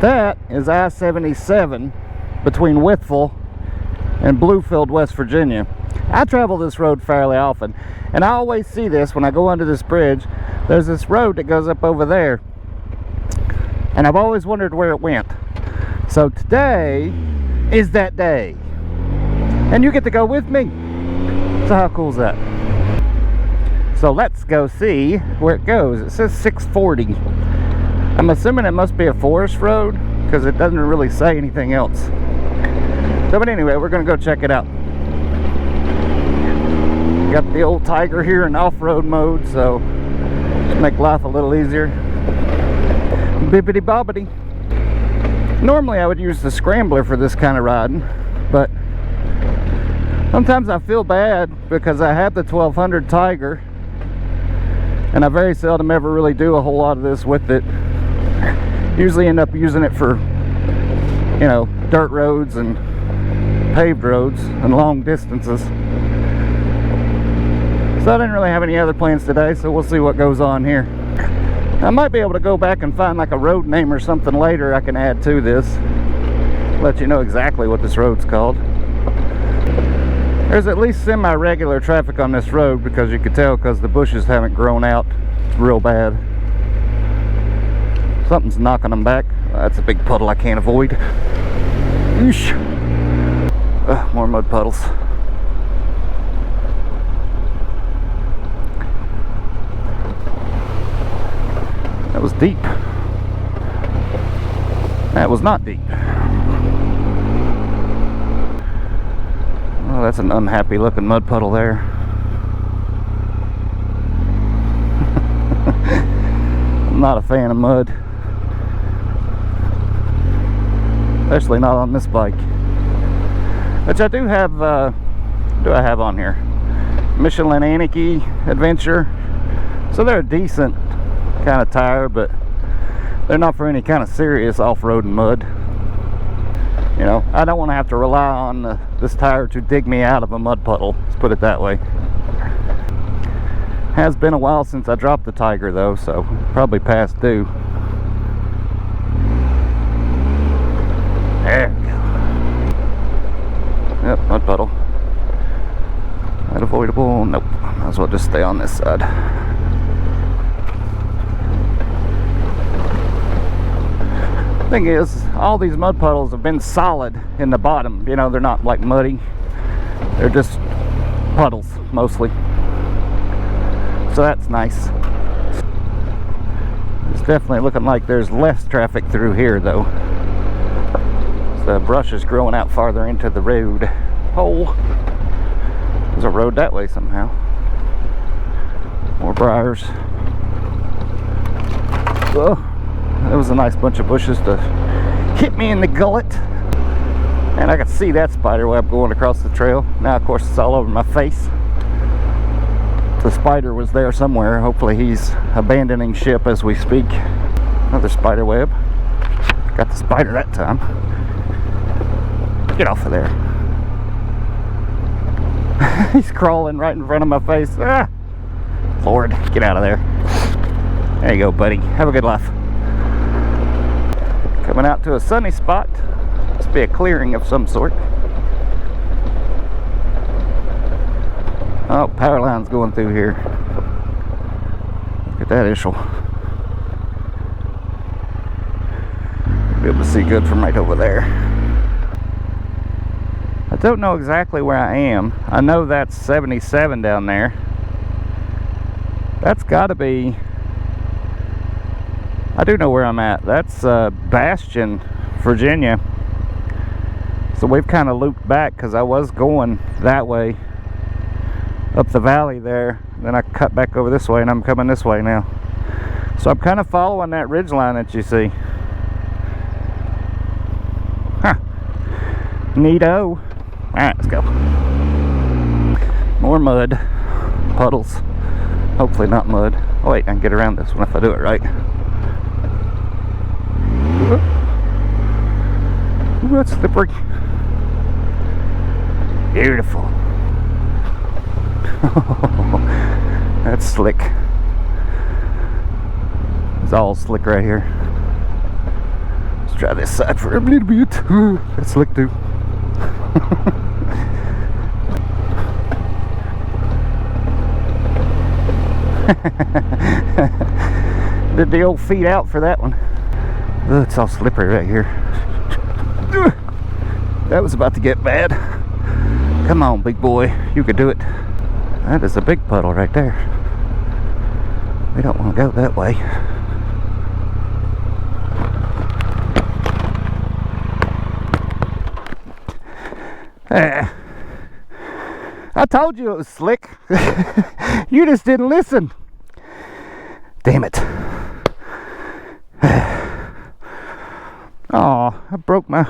That is I-77 between Wytheville and Bluefield, West Virginia. I travel this road fairly often, and I always see this when I go under this bridge. There's this road that goes up over there, and I've always wondered where it went. So today is that day, and you get to go with me. So how cool is that? So let's go see where it goes. It says 640. I'm assuming it must be a forest road because it doesn't really say anything else. So, but anyway, we're gonna go check it out. Got the old Tiger here in off-road mode, so just make life a little easier. Bibbidi bobbidi. Normally I would use the scrambler for this kind of riding, but sometimes I feel bad because I have the 1200 Tiger and I very seldom ever really do a whole lot of this with it. Usually end up using it for, you know, dirt roads and paved roads and long distances. So I didn't really have any other plans today, so we'll see what goes on here. I might be able to go back and find like a road name or something later I can add to this. Let you know exactly what this road's called. There's at least semi-regular traffic on this road because you could tell because the bushes haven't grown out real bad. Something's knocking them back. That's a big puddle I can't avoid. Eesh. More mud puddles. That was deep. That was not deep. Oh, that's an unhappy looking mud puddle there. I'm not a fan of mud. Especially not on this bike. Which I do have, do I have on here? Michelin Anarchy Adventure. So they're a decent kind of tire, but they're not for any kind of serious off-road mud. You know, I don't want to have to rely on this tire to dig me out of a mud puddle. Let's put it that way. Has been a while since I dropped the Tiger though, so probably past due. There we go. Yep, mud puddle. Unavoidable? Nope. Might as well just stay on this side. Thing is, all these mud puddles have been solid in the bottom. You know, they're not like muddy. They're just puddles mostly. So that's nice. It's definitely looking like there's less traffic through here though. The brush is growing out farther into the road. Oh, there's a road that way somehow. More briars. Oh, that was a nice bunch of bushes to hit me in the gullet. And I could see that spider web going across the trail. Now of course it's all over my face. The spider was there somewhere. Hopefully he's abandoning ship as we speak. Another spider web. Got the spider that time. Get off of there. He's crawling right in front of my face. Ah! Lord, get out of there. There you go, buddy. Have a good life. Coming out to a sunny spot. Must be a clearing of some sort. Oh, power line's going through here. Look at that issue. Be able to see good from right over there. I don't know exactly where I am. I know that's 77 down there. That's got to be... I do know where I'm at. That's Bastion, Virginia. So we've kind of looped back because I was going that way up the valley there. Then I cut back over this way and I'm coming this way now. So I'm kind of following that ridge line that you see. Huh. Neato. Alright, let's go. More mud. Puddles. Hopefully not mud. Oh wait, I can get around this one if I do it right. Ooh, that's slippery. Beautiful. That's slick. It's all slick right here. Let's try this side for a little bit. Ooh, that's slick too. Did the old feet out for that one. Oh, it's all slippery right here. That was about to get bad. Come on, big boy, you could do it. That is a big puddle right there. We don't want to go that way. I told you it was slick. You just didn't listen. Damn it. Oh, I broke my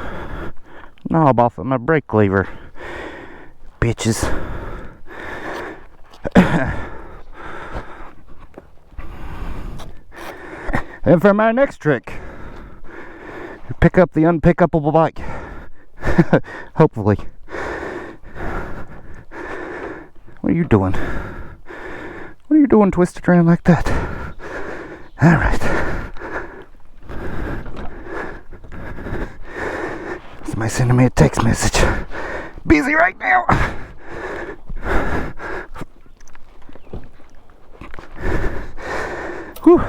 knob off of my brake lever. Bitches. And for my next trick, pick up the unpickupable bike. Hopefully. What are you doing? What are you doing twisted around like that? Alright. Somebody sending me a text message. Busy right now. Whew.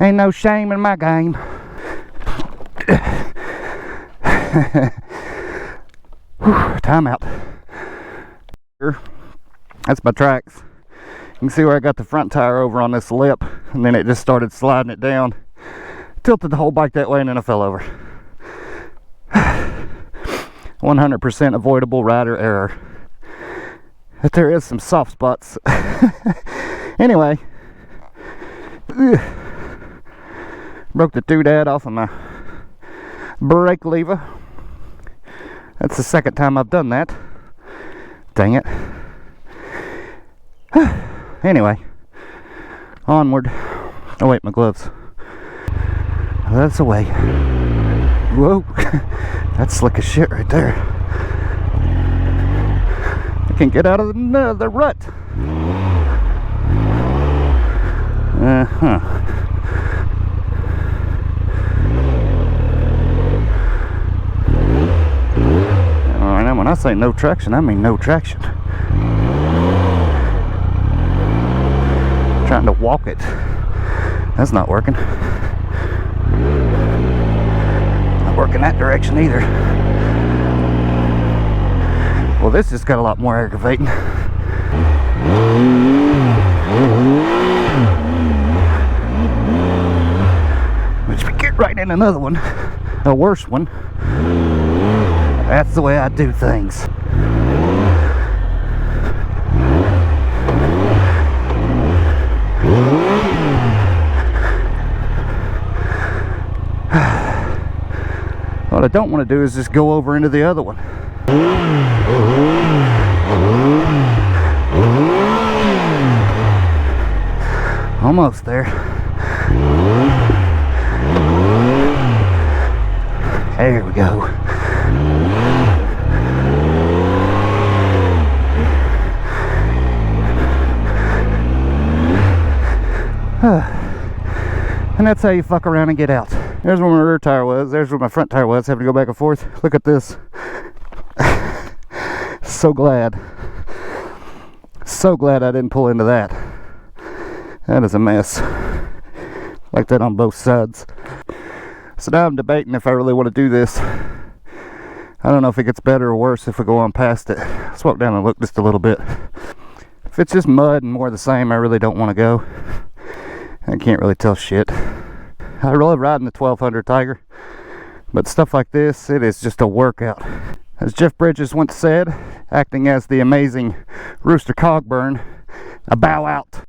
Ain't no shame in my game. Time out. That's my tracks. You can see where I got the front tire over on this lip, and then it just started sliding it down. Tilted the whole bike that way, and then I fell over. 100% avoidable rider error. But there is some soft spots. Anyway. Broke the doodad off of my brake lever. That's the second time I've done that. Dang it. Anyway. Onward. Oh wait, my gloves. That's away. Whoa. That's slick as shit right there. I can't get out of the rut. Uh-huh. And when I say no traction, I mean no traction. Trying to walk it. That's not working. Not working that direction either. Well, this just got a lot more aggravating. Which we get right in another one. A worse one. That's the way I do things. What I don't want to do is just go over into the other one. Almost there. There we go. And that's how you fuck around and get out. There's where my rear tire was. There's where my front tire was. Having to go back and forth. Look at this. So glad. So glad I didn't pull into that. That is a mess. Like that on both sides. So now I'm debating if I really want to do this. I don't know if it gets better or worse if we go on past it. Let's walk down and look just a little bit. If it's just mud and more of the same, I really don't want to go. I can't really tell shit. I love riding the 1200 Tiger, but stuff like this, it is just a workout. As Jeff Bridges once said, acting as the amazing Rooster Cogburn, a bow out.